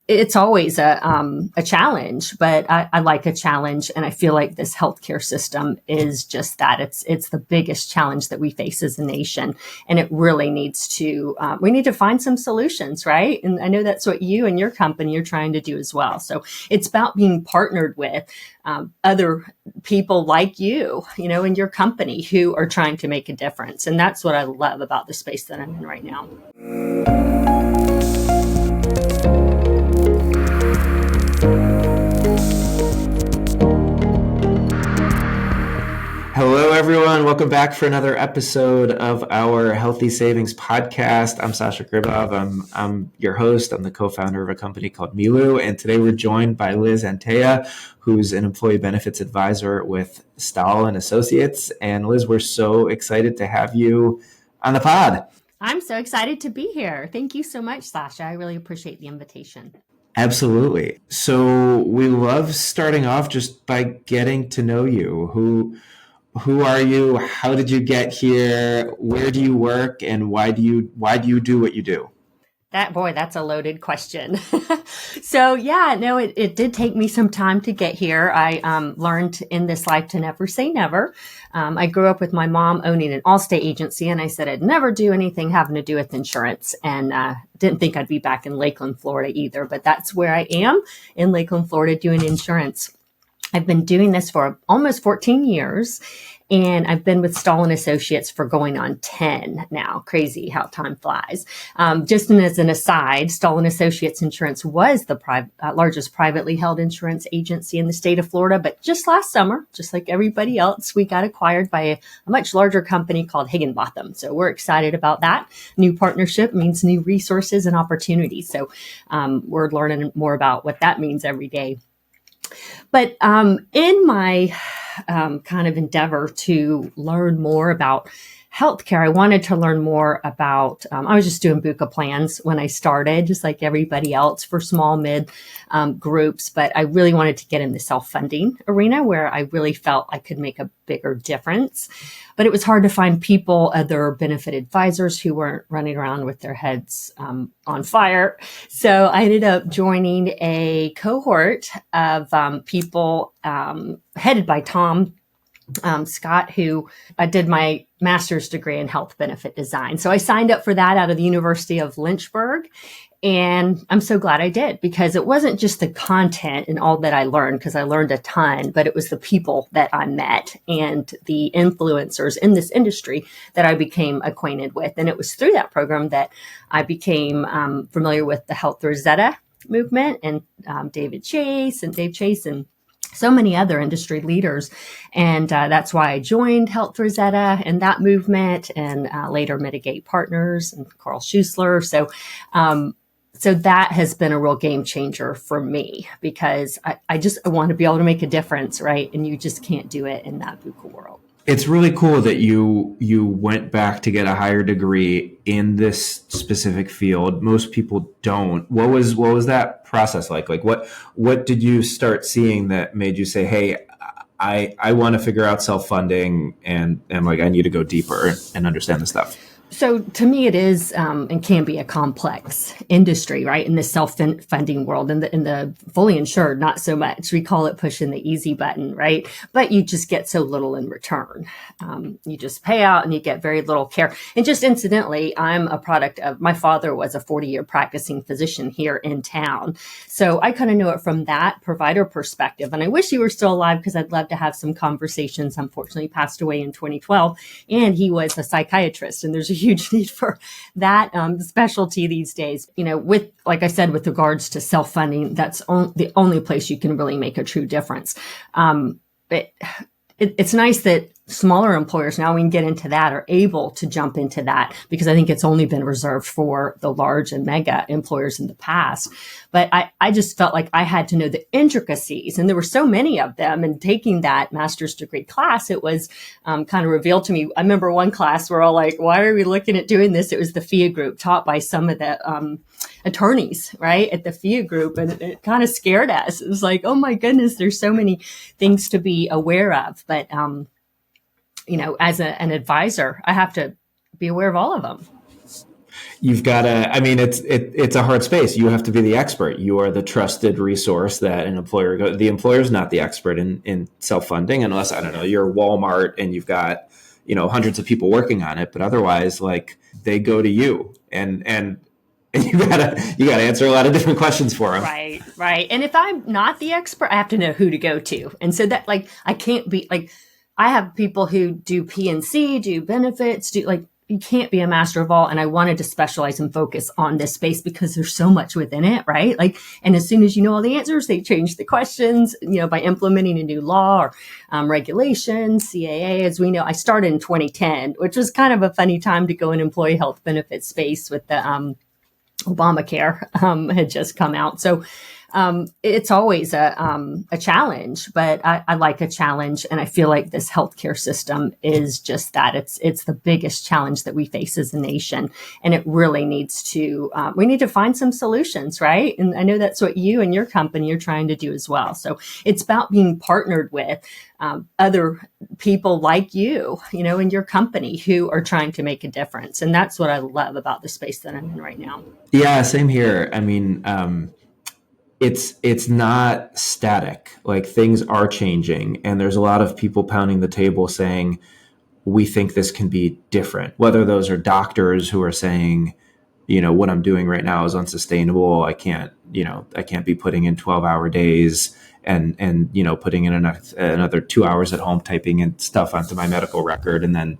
it's always a challenge, but I like a challenge. And I feel like this healthcare system is just that. It's the biggest challenge that we face as a nation. And it really needs to, we need to find some solutions, right? And I know that's what you and your company are trying to do as well. So it's about being partnered with other people like you know, in your company who are trying to make a difference. And that's what I love about the space that I'm in right now. Hello, everyone. Welcome back for another episode of our Healthy Savings podcast. I'm Sasha Gribov. I'm your host. I'm the co-founder of a company called Milu. And today we're joined by Liz Antaya, who's an employee benefits advisor with Stahl and Associates. And Liz, we're so excited to have you on the pod. I'm so excited to be here. Thank you so much, Sasha. I really appreciate the invitation. Absolutely. So we love starting off just by getting to know you. Who are you? How did you get here? Where do you work? And why do you do what you do? That's a loaded question. So it did take me some time to get here. I learned in this life to never say never. I grew up with my mom owning an Allstate agency, and I said I'd never do anything having to do with insurance, and didn't think I'd be back in Lakeland, Florida either. But that's where I am, in Lakeland, Florida, doing insurance. I've been doing this for almost 14 years, and I've been with Stahl and Associates for going on 10 now. Crazy how time flies. Just as an aside, Stahl and Associates Insurance was the largest privately held insurance agency in the state of Florida. But just last summer, just like everybody else, we got acquired by a much larger company called Higginbotham. So we're excited about that. New partnership means new resources and opportunities. So we're learning more about what that means every day. But in my kind of endeavor to learn more about healthcare, I wanted to learn more about, I was just doing BUCA plans when I started, just like everybody else for small, mid groups. But I really wanted to get in the self-funding arena where I really felt I could make a bigger difference. But it was hard to find people, other benefit advisors who weren't running around with their heads on fire. So I ended up joining a cohort of people headed by Tom Scott, who did my master's degree in health benefit design. So I signed up for that out of the University of Lynchburg. And I'm so glad I did, because it wasn't just the content and all that I learned, because I learned a ton, but it was the people that I met and the influencers in this industry that I became acquainted with. And it was through that program that I became familiar with the Health Rosetta movement and Dave Chase and so many other industry leaders. And that's why I joined Health Rosetta and that movement, and later Mitigate Partners and Carl Schuessler. So that has been a real game changer for me, because I want to be able to make a difference, right? And you just can't do it in that BUCA world. It's really cool that you went back to get a higher degree in this specific field. Most people don't. What was that process like? Like what did you start seeing that made you say, hey, I want to figure out self-funding and like I need to go deeper and understand this stuff? So to me, it is and can be a complex industry, right? In the self-funding world, in the fully insured, not so much. We call it pushing the easy button, right? But you just get so little in return. You just pay out and you get very little care. And just incidentally, I'm a product of, my father was a 40-year practicing physician here in town. So I kind of know it from that provider perspective. And I wish he were still alive, because I'd love to have some conversations. Unfortunately, he passed away in 2012, and he was a psychiatrist. And there's a huge need for that specialty these days. You know, with, like I said, with regards to self-funding, that's the only place you can really make a true difference. It's nice that smaller employers, now we can get into that, are able to jump into that, because I think it's only been reserved for the large and mega employers in the past. But I just felt like I had to know the intricacies, and there were so many of them. And taking that master's degree class, it was kind of revealed to me. I remember one class where all like, why are we looking at doing this? It was the FIA group taught by some of the attorneys, right, at the FIA group. And it kind of scared us. It was like, oh my goodness, there's so many things to be aware of. But you know, as an advisor, I have to be aware of all of them. You've got to, I mean, it's a hard space. You have to be the expert. You are the trusted resource that an employer, the employer is not the expert in self-funding unless, I don't know, you're Walmart and you've got, hundreds of people working on it. But otherwise, like, they go to you and you gotta answer a lot of different questions for them. Right, right. And if I'm not the expert, I have to know who to go to. And so that, like, I can't be like, I have people who do P&C, do benefits, do like, you can't be a master of all. And I wanted to specialize and focus on this space because there's so much within it, right? Like, and as soon as you know all the answers, they change the questions, by implementing a new law or regulation, CAA, as we know. I started in 2010, which was kind of a funny time to go in employee health benefits space with the Obamacare had just come out. So it's always a challenge, but I like a challenge. And I feel like this healthcare system is just that. It's the biggest challenge that we face as a nation. And it really needs to, we need to find some solutions, right? And I know that's what you and your company are trying to do as well. So it's about being partnered with other people like you, in your company who are trying to make a difference. And that's what I love about the space that I'm in right now. Yeah, same here. I mean, it's not static. Like, things are changing, and there's a lot of people pounding the table saying, we think this can be different. Whether those are doctors who are saying, what I'm doing right now is unsustainable. I can't be putting in 12-hour days and putting in another 2 hours at home typing in stuff onto my medical record, and then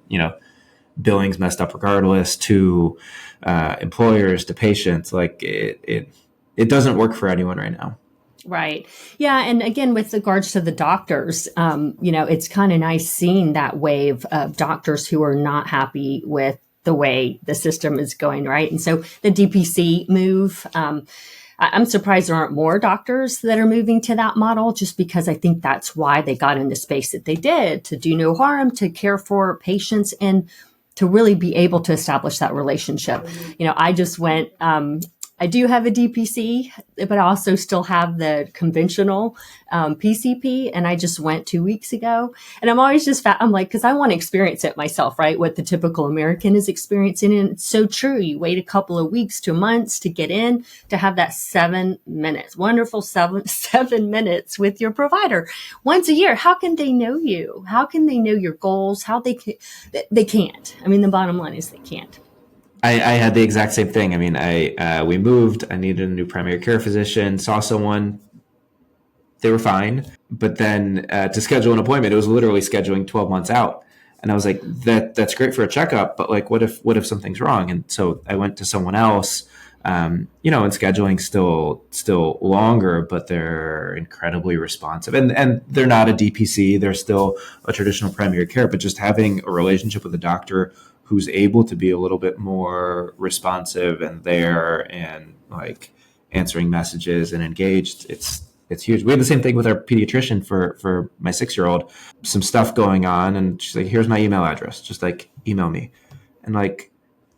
billing's messed up regardless, to employers, to patients. Like, it doesn't work for anyone right now. Right. Yeah. And again, with regards to the doctors, it's kind of nice seeing that wave of doctors who are not happy with the way the system is going. Right. And so the DPC move, I'm surprised there aren't more doctors that are moving to that model, just because I think that's why they got in the space that they did, to do no harm, to care for patients, and to really be able to establish that relationship. I just went, I do have a DPC, but I also still have the conventional PCP. And I just went 2 weeks ago. And I'm always I'm like, because I want to experience it myself, right? What the typical American is experiencing. And it's so true. You wait a couple of weeks to months to get in, to have that 7 minutes, wonderful 7 minutes with your provider once a year. How can they know you? How can they know your goals? They can't. I mean, the bottom line is they can't. I had the exact same thing. I mean, we moved. I needed a new primary care physician. Saw someone. They were fine, but then to schedule an appointment, it was literally scheduling 12 months out. And I was like, that's great for a checkup, but like, what if something's wrong? And so I went to someone else. And scheduling still longer, but they're incredibly responsive. And they're not a DPC. They're still a traditional primary care, but just having a relationship with a doctor who's able to be a little bit more responsive and there and like answering messages and engaged, it's huge. We had the same thing with our pediatrician for my 6-year-old. Some stuff going on, and she's like, here's my email address, just like email me. And like,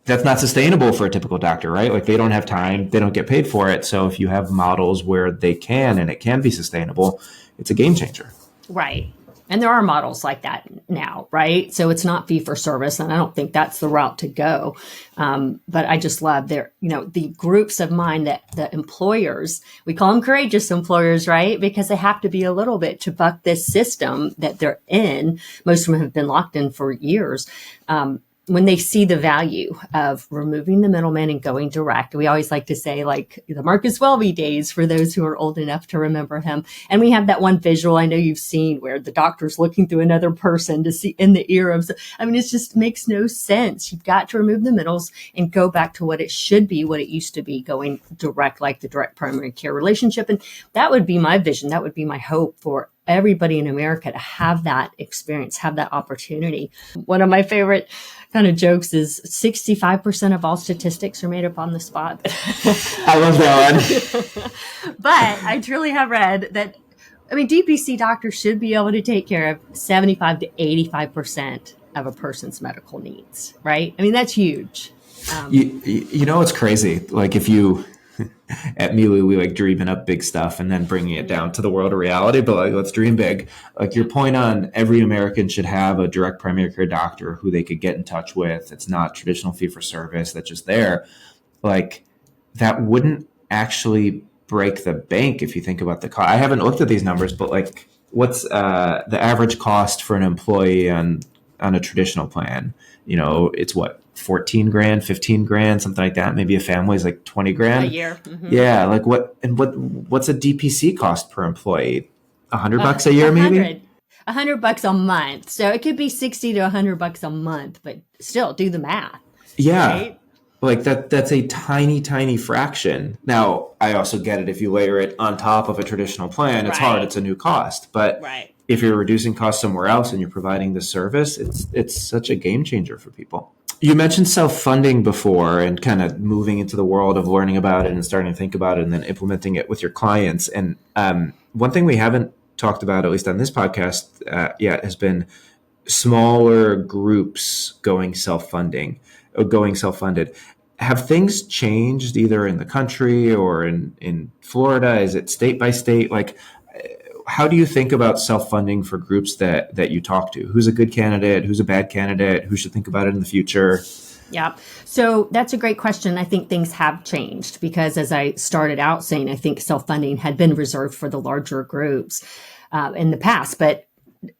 that's not sustainable for a typical doctor, right? Like, they don't have time, they don't get paid for it. So if you have models where they can, and it can be sustainable, it's a game changer. Right. And there are models like that now, right? So it's not fee for service, and I don't think that's the route to go. But I just love the groups of mine that the employers, we call them courageous employers, right? Because they have to be a little bit to buck this system that they're in. Most of them have been locked in for years. When they see the value of removing the middleman and going direct. We always like to say, like, the Marcus Welby days for those who are old enough to remember him. And we have that one visual I know you've seen where the doctor's looking through another person to see in the ear of, I mean, it just makes no sense. You've got to remove the middles and go back to what it should be, what it used to be, going direct, like the direct primary care relationship. And that would be my vision. That would be my hope for everybody in America to have that experience, have that opportunity. One of my favorite kind of jokes is 65% of all statistics are made up on the spot. I love that one. But I truly have read that, I mean, DPC doctors should be able to take care of 75 to 85% of a person's medical needs, right? I mean, that's huge. It's crazy. Like, if you at Milu, we like dreaming up big stuff and then bringing it down to the world of reality. But like, let's dream big. Like your point on every American should have a direct primary care doctor who they could get in touch with. It's not traditional fee for service that's just there. Like that wouldn't actually break the bank if you think about the cost. I haven't looked at these numbers, but like what's the average cost for an employee on a traditional plan? It's what, 14 grand, 15 grand, something like that. Maybe a family is like 20 grand a year. Mm-hmm. Yeah. Like what's a DPC cost per employee? $100 a year, maybe? $100 a month. So it could be 60 to $100 a month, but still do the math. Yeah. Right? Like that's a tiny, tiny fraction. Now, I also get it if you layer it on top of a traditional plan, it's hard, it's a new cost. But if you're reducing costs somewhere else and you're providing the service, it's such a game changer for people. You mentioned self-funding before and kind of moving into the world of learning about it and starting to think about it and then implementing it with your clients. And one thing we haven't talked about, at least on this podcast yet, has been smaller groups going self-funded. Have things changed either in the country or in Florida? Is it state by state? Like, how do you think about self-funding for groups that you talk to? Who's a good candidate? Who's a bad candidate? Who should think about it in the future? Yeah. So that's a great question. I think things have changed because as I started out saying, I think self-funding had been reserved for the larger groups in the past, but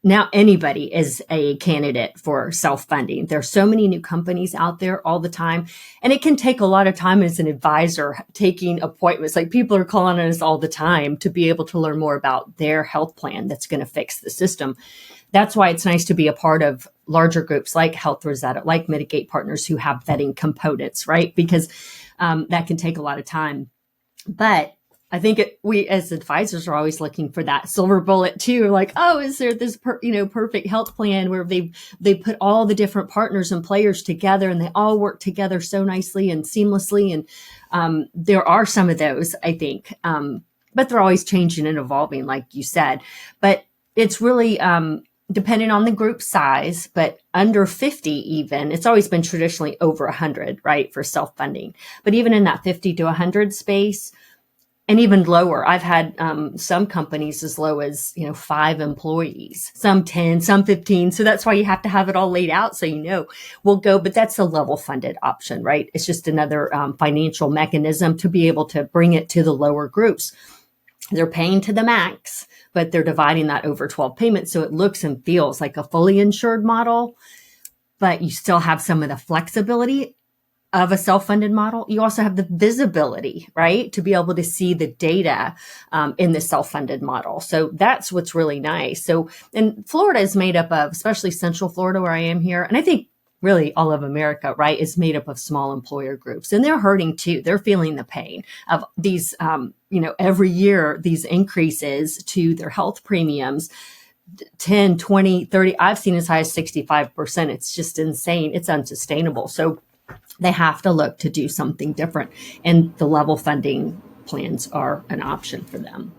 now anybody is a candidate for self-funding. There's so many new companies out there all the time. And it can take a lot of time as an advisor taking appointments. Like people are calling us all the time to be able to learn more about their health plan that's going to fix the system. That's why it's nice to be a part of larger groups like Health Rosetta, like Mitigate Partners who have vetting components, right? Because that can take a lot of time. But I think we as advisors are always looking for that silver bullet too. Like, oh, is there this perfect health plan where they put all the different partners and players together and they all work together so nicely and seamlessly. And there are some of those, I think, but they're always changing and evolving, like you said. But it's really depending on the group size, but under 50 even, it's always been traditionally over 100, right, for self-funding. But even in that 50 to 100 space, and even lower, I've had some companies as low as 5 employees, some 10, some 15. So that's why you have to have it all laid out so we'll go. But that's a level funded option, right? It's just another financial mechanism to be able to bring it to the lower groups. They're paying to the max, but they're dividing that over 12 payments. So it looks and feels like a fully insured model, but you still have some of the flexibility of a self-funded model. You also have the visibility, right, to be able to see the data in the self-funded model. So that's what's really nice. So, and Florida is made up of, especially Central Florida where I am here, and I think really all of America, right, is made up of small employer groups. And they're hurting too. They're feeling the pain of these, every year, these increases to their health premiums, 10, 20, 30, I've seen as high as 65%. It's just insane. It's unsustainable. So they have to look to do something different. And the level funding plans are an option for them.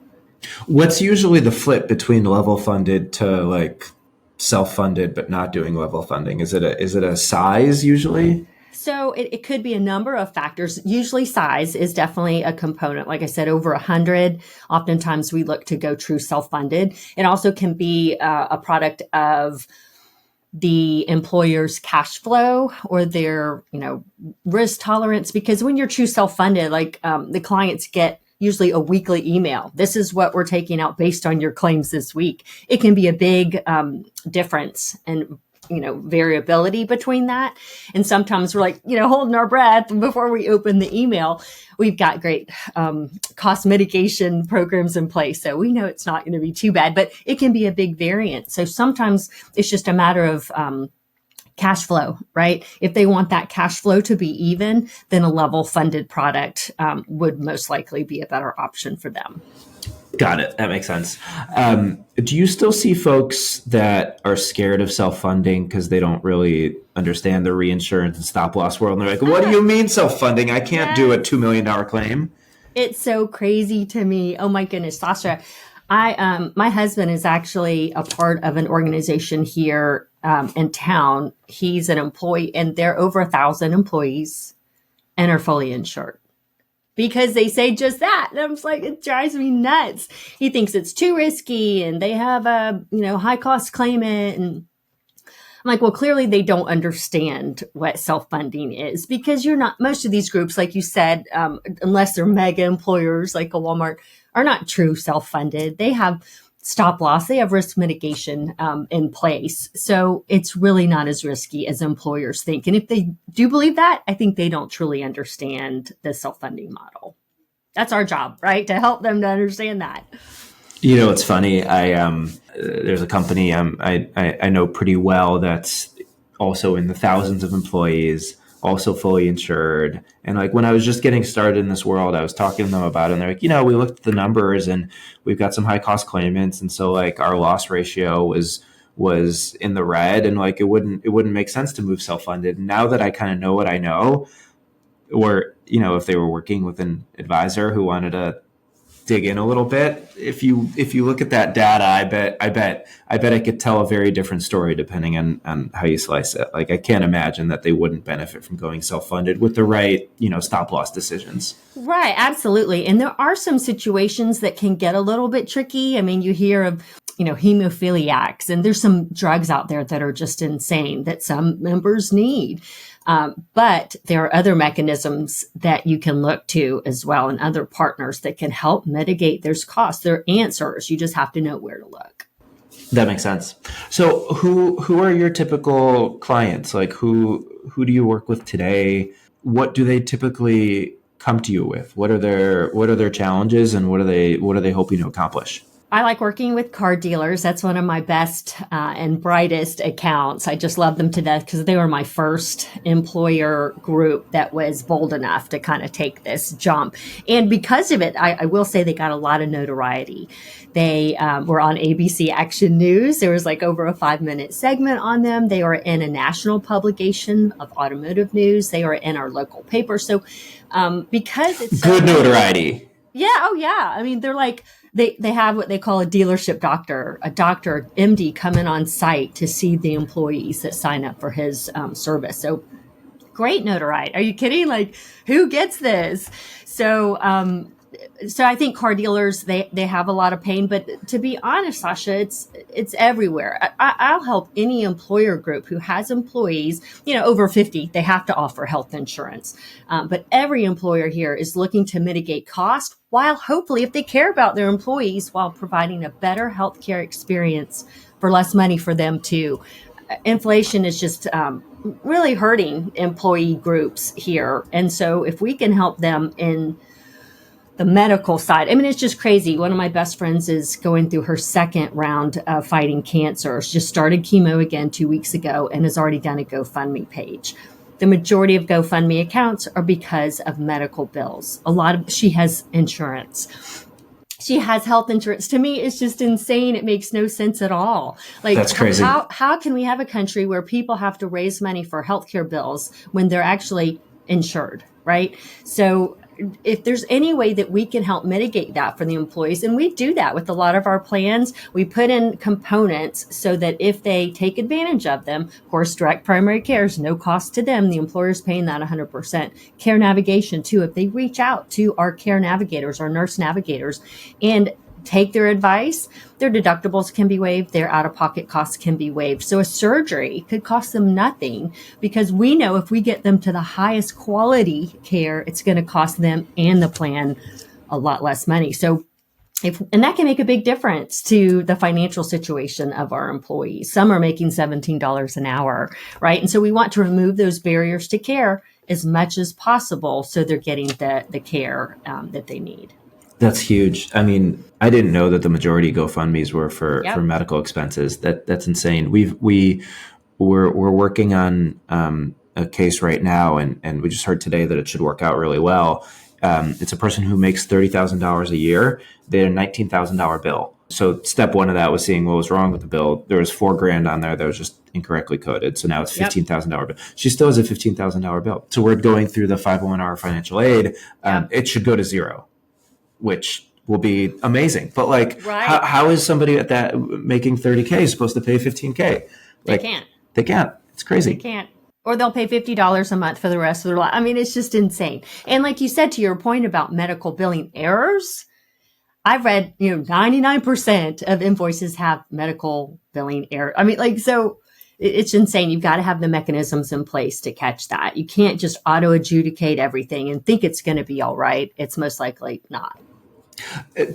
What's usually the flip between level funded to like self-funded, but not doing level funding? Is it a size usually? So it could be a number of factors. Usually size is definitely a component. Like I said, over 100, oftentimes we look to go true self-funded. It also can be a product of the employer's cash flow or their, risk tolerance. Because when you're true self-funded, like the clients get usually a weekly email. This is what we're taking out based on your claims this week. It can be a big difference and variability between that. And sometimes we're like, holding our breath before we open the email. We've got great cost mitigation programs in place. So we know it's not going to be too bad, but it can be a big variance. So sometimes it's just a matter of cash flow, right? If they want that cash flow to be even, then a level funded product would most likely be a better option for them. Got it. That makes sense. Do you still see folks that are scared of self-funding because they don't really understand the reinsurance and stop-loss world? And they're like, what do you mean self-funding? I can't do a $2 million claim. It's so crazy to me. Oh my goodness, Sasha. My husband is actually a part of an organization here in town. He's an employee and they're over 1,000 employees and are fully insured. because they say just that. And I'm just like, it drives me nuts. He thinks it's too risky and they have a, high cost claimant. And I'm like, well, clearly they don't understand what self-funding is, because most of these groups, like you said, unless they're mega employers like a Walmart, are not true self-funded. They have stop loss, they have risk mitigation in place. So it's really not as risky as employers think. And if they do believe that, I think they don't truly understand the self-funding model. That's our job, right? To help them to understand that. It's funny. There's a company I know pretty well that's also in the thousands of employees, also fully insured. And like when I was just getting started in this world, I was talking to them about it, and they're like, we looked at the numbers and we've got some high cost claimants, and so like our loss ratio was in the red, and like it wouldn't make sense to move self-funded. And now that I kind of know what I know, or if they were working with an advisor who wanted to dig in a little bit, if you look at that data, I bet I could tell a very different story depending on how you slice it. Like I can't imagine that they wouldn't benefit from going self-funded with the right, stop loss decisions. Right, absolutely. And there are some situations that can get a little bit tricky. I mean, you hear of hemophiliacs, and there's some drugs out there that are just insane that some members need. But there are other mechanisms that you can look to as well, and other partners that can help mitigate those costs. There are answers. You just have to know where to look. That makes sense. So who are your typical clients? Like who do you work with today? What do they typically come to you with? What are their challenges, and what are they hoping to accomplish? I like working with car dealers. That's one of my best and brightest accounts. I just love them to death because they were my first employer group that was bold enough to kind of take this jump. And because of it, I will say they got a lot of notoriety. They were on ABC Action News. There was like over a 5-minute segment on them. They are in a national publication of automotive news. They are in our local paper. So because it's good notoriety. Yeah. Oh, yeah. I mean, they're like, they have what they call a dealership doctor, a doctor, MD, coming on site to see the employees that sign up for his service. So great notoriety. Are you kidding? Like, who gets this? So I think car dealers, they have a lot of pain, but to be honest, Sasha, it's everywhere. I'll help any employer group who has employees, over 50, they have to offer health insurance. But every employer here is looking to mitigate cost, while hopefully, if they care about their employees, while providing a better healthcare experience for less money for them too. Inflation is just really hurting employee groups here. And so if we can help them in the medical side, I mean, it's just crazy. One of my best friends is going through her second round of fighting cancer. She just started chemo again 2 weeks ago and has already done a GoFundMe page. The majority of GoFundMe accounts are because of medical bills. She has insurance. She has health insurance. To me, it's just insane. It makes no sense at all. Like, that's crazy. How can we have a country where people have to raise money for healthcare bills when they're actually insured, right? So if there's any way that we can help mitigate that for the employees, and we do that with a lot of our plans, we put in components so that if they take advantage of them, of course, direct primary care is no cost to them. The employer's paying that 100%. Care navigation too. If they reach out to our care navigators, our nurse navigators, and take their advice, their deductibles can be waived, their out-of-pocket costs can be waived. So a surgery could cost them nothing, because we know if we get them to the highest quality care, it's going to cost them and the plan a lot less money. So and that can make a big difference to the financial situation of our employees. Some are making $17 an hour, right? And so we want to remove those barriers to care as much as possible so they're getting the care that they need. That's huge. I mean, I didn't know that the majority GoFundMe's were for medical expenses. That's insane. We're working on a case right now, and we just heard today that it should work out really well. It's a person who makes $30,000 a year. They had a $19,000 bill. So step one of that was seeing what was wrong with the bill. There was $4,000 on there that was just incorrectly coded. So now it's $15,000 bill. She still has a $15,000 bill. So we're going through the 501(r) financial aid. It should go to zero, which will be amazing. But like, how is somebody at that making $30K supposed to pay $15K? Like, They can't. They can't. It's crazy. They can't. Or they'll pay $50 a month for the rest of their life. I mean, it's just insane. And like you said, to your point about medical billing errors, I've read, 99% of invoices have medical billing error. I mean, like, so it's insane. You've got to have the mechanisms in place to catch that. You can't just auto adjudicate everything and think it's going to be all right. It's most likely not.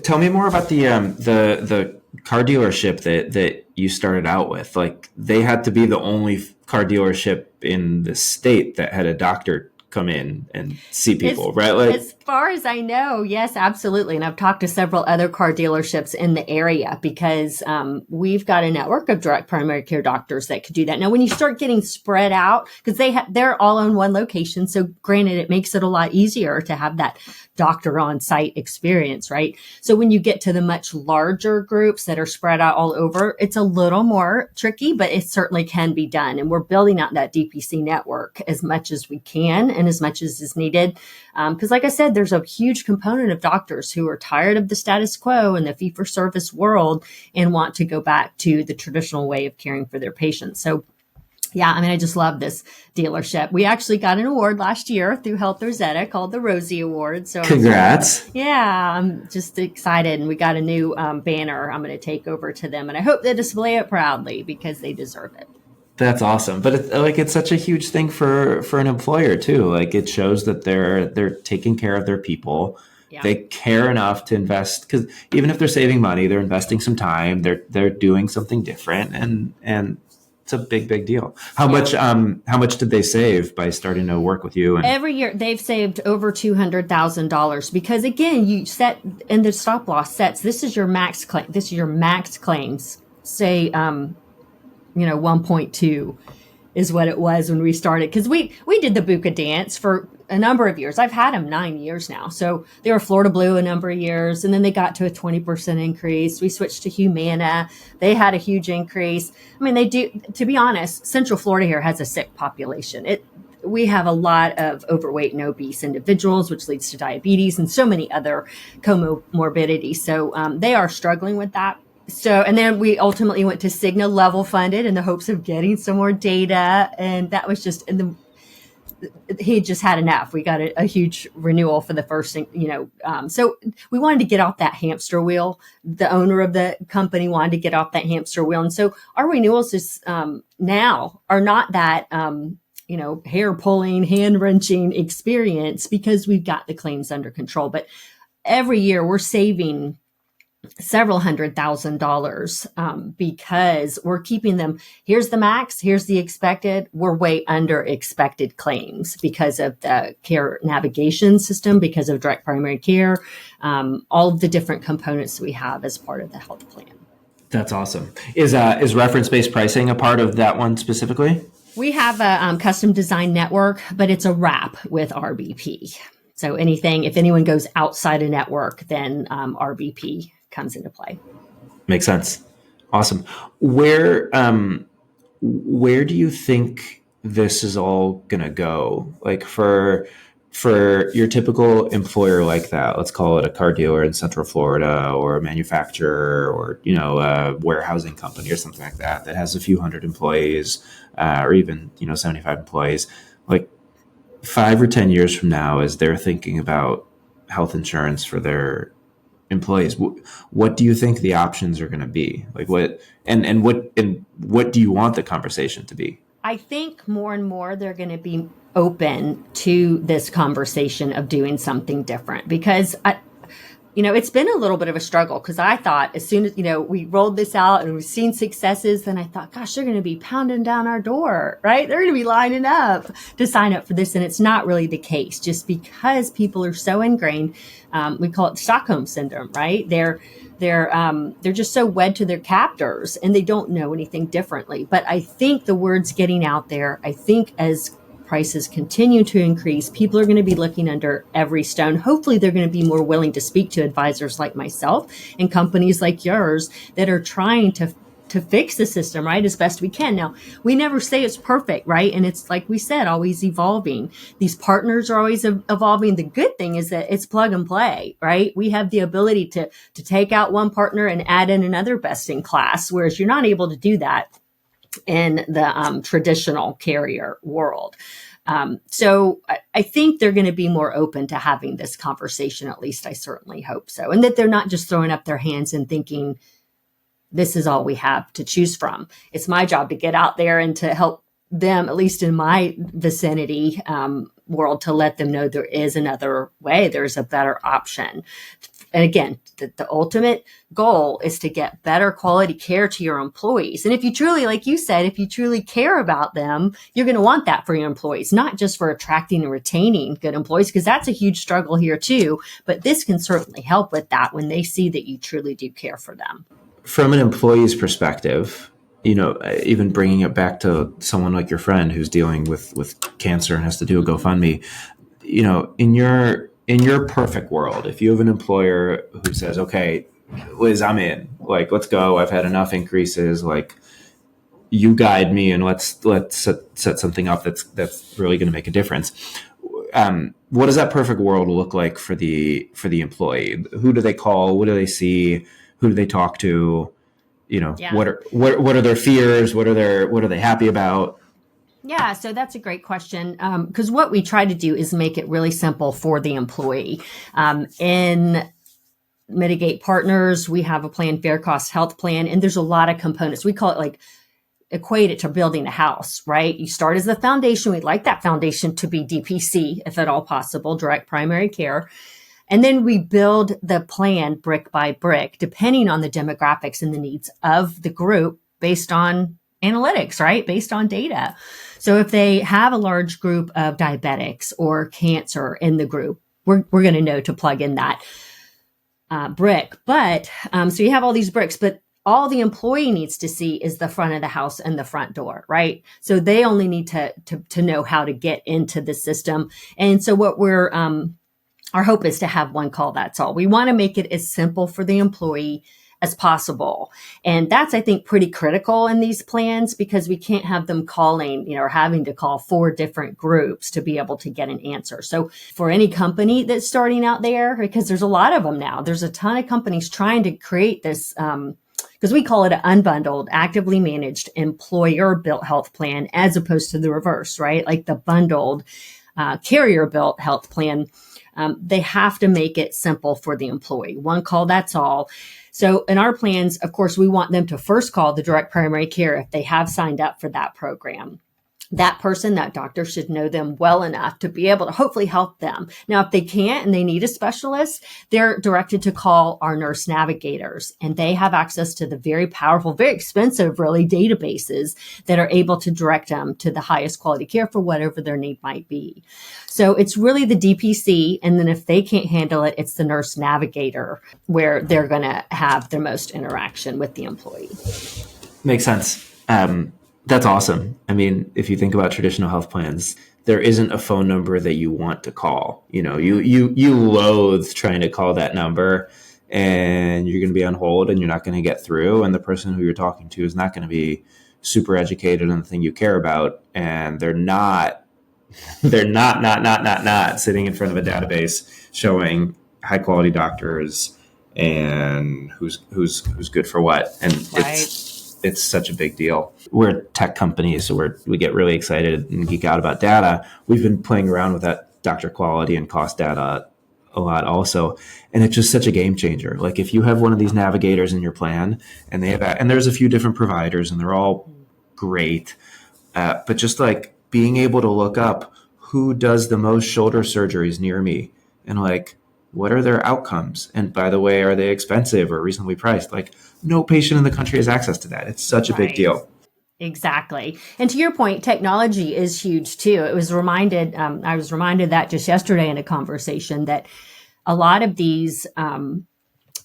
Tell me more about the car dealership that you started out with. Like, they had to be the only car dealership in the state that had a doctor come in and see people, right? Like, as far as I know, yes, absolutely. And I've talked to several other car dealerships in the area because we've got a network of direct primary care doctors that could do that. Now, when you start getting spread out, because they're all in one location, so granted, it makes it a lot easier to have that doctor on site experience, right? So when you get to the much larger groups that are spread out all over, it's a little more tricky, but it certainly can be done. And we're building out that DPC network as much as we can and as much as is needed. Because like I said, there's a huge component of doctors who are tired of the status quo and the fee-for-service world and want to go back to the traditional way of caring for their patients. So yeah, I mean, I just love this dealership. We actually got an award last year through Health Rosetta called the Rosie Award. So congrats. I'm just excited. And we got a new banner I'm going to take over to them. And I hope they display it proudly because they deserve it. That's awesome. But it's such a huge thing for an employer too. Like, it shows that they're taking care of their people. Yeah. They care enough to invest, because even if they're saving money, they're investing some time. They're doing something different, and it's a big deal. How much did they save by starting to work with you? And every year they've saved over $200,000 because, again, you set in the stop loss sets. This is your max claim. This is your max claims. Say, 1.2 is what it was when we started, because we did the Buca dance for a number of years. I've had them 9 years now. So they were Florida Blue a number of years, and then they got to a 20% increase. We switched to Humana. They had a huge increase. I mean, they do, to be honest, Central Florida here has a sick population. We have a lot of overweight and obese individuals, which leads to diabetes and so many other comorbidities. So they are struggling with that. So, and then we ultimately went to Cigna level funded in the hopes of getting some more data. And that was just, he just had enough. We got a huge renewal for the first thing, so we wanted to get off that hamster wheel. The owner of the company wanted to get off that hamster wheel. And so our renewals is now are not that, hair pulling, hand wrenching experience, because we've got the claims under control. But every year we're saving several $100,000 because we're keeping them. Here's the max. Here's the expected. We're way under expected claims because of the care navigation system, because of direct primary care, all of the different components we have as part of the health plan. That's awesome. Is reference-based pricing a part of that one specifically? We have a custom design network, but it's a wrap with RBP. So if anyone goes outside a network, then RBP comes into play. Makes sense. Awesome. Where do you think this is all gonna go? Like, for your typical employer like that, let's call it a car dealer in Central Florida, or a manufacturer, or a warehousing company or something like that has a few hundred employees, or even 75 employees. Like, 5 or 10 years from now, as they're thinking about health insurance for their employees, what do you think the options are going to be? Like, what do you want the conversation to be? I think more and more they're going to be open to this conversation of doing something different, because it's been a little bit of a struggle, because I thought as soon as, we rolled this out and we've seen successes, then I thought, gosh, they're going to be pounding down our door, right? They're going to be lining up to sign up for this. And it's not really the case, just because people are so ingrained. We call it Stockholm syndrome, right? They're just so wed to their captors, and they don't know anything differently. But I think the word's getting out there. I think as prices continue to increase, people are going to be looking under every stone. Hopefully, they're going to be more willing to speak to advisors like myself and companies like yours that are trying to fix the system, right, as best we can. Now, we never say it's perfect, right? And it's, like we said, always evolving. These partners are always evolving. The good thing is that it's plug and play, right? We have the ability to take out one partner and add in another best in class, whereas you're not able to do that in the traditional carrier world. So I think they're going to be more open to having this conversation. At least I certainly hope so. And that they're not just throwing up their hands and thinking, this is all we have to choose from. It's my job to get out there and to help them, at least in my vicinity world, to let them know there is another way. There's a better option. And again, the ultimate goal is to get better quality care to your employees. And if you truly, like you said, if you truly care about them, you're going to want that for your employees, not just for attracting and retaining good employees, because that's a huge struggle here too. But this can certainly help with that when they see that you truly do care for them. From an employee's perspective, even bringing it back to someone like your friend who's dealing with cancer and has to do a GoFundMe, in your perfect world, if you have an employer who says, okay, Liz, I'm in, like, let's go. I've had enough increases. Like, you guide me and let's set something up that's really going to make a difference. What does that perfect world look like for the employee? Who do they call? What do they see? Who do they talk to? Yeah. What are their fears? What are they happy about? Yeah, so that's a great question, because what we try to do is make it really simple for the employee. In Mitigate Partners, we have a plan, Fair Cost Health Plan, and there's a lot of components. We call it like equate it to building a house, right? You start as the foundation. We'd like that foundation to be DPC, if at all possible, direct primary care. And then we build the plan brick by brick, depending on the demographics and the needs of the group based on analytics, right? Based on data. So if they have a large group of diabetics or cancer in the group, we're going to know to plug in that brick. But so you have all these bricks, but all the employee needs to see is the front of the house and the front door, right? So they only need to know how to get into the system. And so what our hope is to have one call, that's all. We want to make it as simple for the employee as possible. And that's, I think, pretty critical in these plans, because we can't have them calling, or having to call 4 different groups to be able to get an answer. So for any company that's starting out there, because there's a lot of them now, there's a ton of companies trying to create this, because we call it an unbundled, actively managed employer-built health plan, as opposed to the reverse, right? Like the bundled carrier-built health plan. They have to make it simple for the employee. One call, that's all. So in our plans, of course, we want them to first call the direct primary care if they have signed up for that program. That person, that doctor, should know them well enough to be able to hopefully help them. Now, if they can't and they need a specialist, they're directed to call our nurse navigators, and they have access to the very powerful, very expensive, really, databases that are able to direct them to the highest quality care for whatever their need might be. So it's really the DPC, and then if they can't handle it, it's the nurse navigator, where they're going to have the most interaction with the employee. Makes sense. That's awesome. I mean, if you think about traditional health plans, there isn't a phone number that you want to call. You loathe trying to call that number, and you're going to be on hold and you're not going to get through. And the person who you're talking to is not going to be super educated on the thing you care about. And they're not sitting in front of a database showing high quality doctors and who's good for what. And Right. It's such a big deal. We're a tech company, so we get really excited and geek out about data. We've been playing around with that doctor quality and cost data a lot also. And it's just such a game changer. Like, if you have one of these navigators in your plan, and there's a few different providers and they're all great, but just like being able to look up who does the most shoulder surgeries near me, and like, what are their outcomes? And by the way, are they expensive or reasonably priced? Like, no patient in the country has access to that. It's such a big deal. Exactly. And to your point, technology is huge too. I was reminded that just yesterday in a conversation, that a lot of these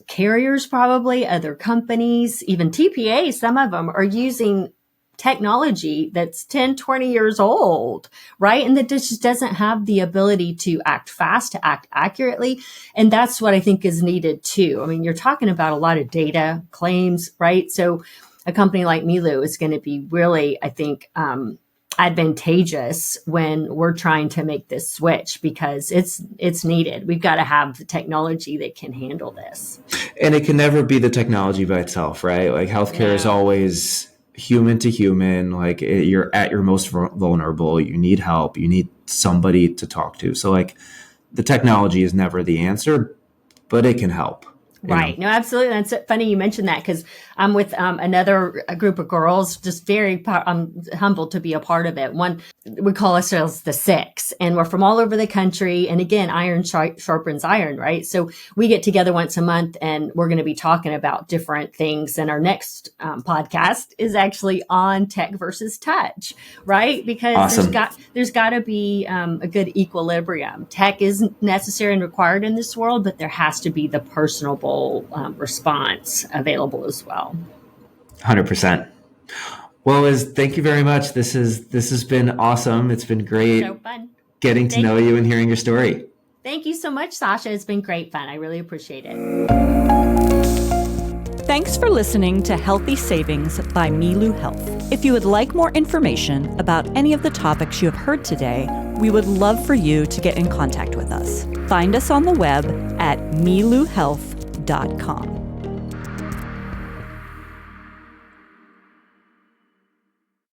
carriers, probably other companies, even TPAs, some of them are using technology that's 10, 20 years old, right? And that just doesn't have the ability to act fast, to act accurately. And that's what I think is needed too. I mean, you're talking about a lot of data, claims, right? So a company like Milu is going to be really, I think, advantageous when we're trying to make this switch, because it's needed. We've got to have the technology that can handle this. And it can never be the technology by itself, right? Like, healthcare is always human to human, like you're at your most vulnerable, you need help, you need somebody to talk to. So like the technology is never the answer, but it can help. Right. No, absolutely. That's funny you mentioned that, because I'm with a group of girls, just very humbled to be a part of it. One, we call ourselves the Six, and we're from all over the country. And again, iron sharpens iron, right? So we get together once a month, and we're going to be talking about different things. And our next podcast is actually on tech versus touch, right? Because Awesome. there's got to be a good equilibrium. Tech isn't necessary and required in this world, but there has to be the personable response available as well. 100%. Well, Liz, thank you very much. This has been awesome. It's been great So fun getting to know you and hearing your story. Thank you so much, Sasha. It's been great fun. I really appreciate it. Thanks for listening to Healthy Savings by Milu Health. If you would like more information about any of the topics you have heard today, we would love for you to get in contact with us. Find us on the web at miluhealth.com.